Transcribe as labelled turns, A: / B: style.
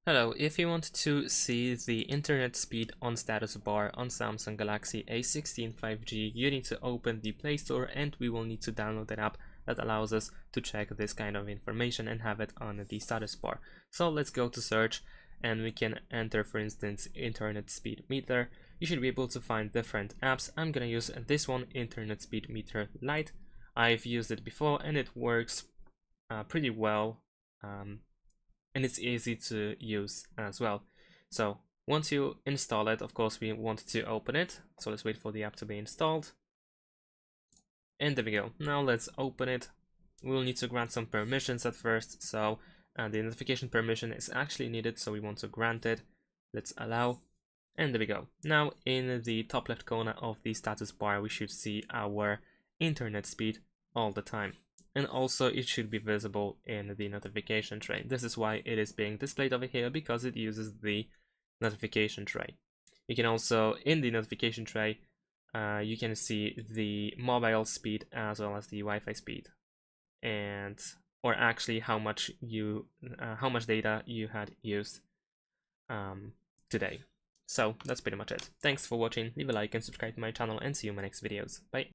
A: Hello, if you want to see the internet speed on status bar on Samsung Galaxy A16 5G, you need to open the Play Store and we will need to download an app that allows us to check this kind of information and have it on the status bar. So let's go to search and we can enter, for instance, internet speed meter. You should be able to find different apps. I'm gonna use this one, internet speed meter Lite. I've used it before and it works pretty well. And it's easy to use as well. So once you install it, of course we want to open it, so let's wait for the app to be installed, and there we go. Now let's open it. We'll need to grant some permissions at first, so the notification permission is actually needed, so we want to grant it. Let's allow, and there we go. Now in the top left corner of the status bar we should see our internet speed all the time. And also it should be visible in the notification tray. This is why it is being displayed over here, because it uses the notification tray. You can also, in the notification tray, you can see the mobile speed as well as the Wi-Fi speed, and or actually how much data you had used today. So that's pretty much it. Thanks for watching. Leave a like and subscribe to my channel, and see you in my next videos. Bye.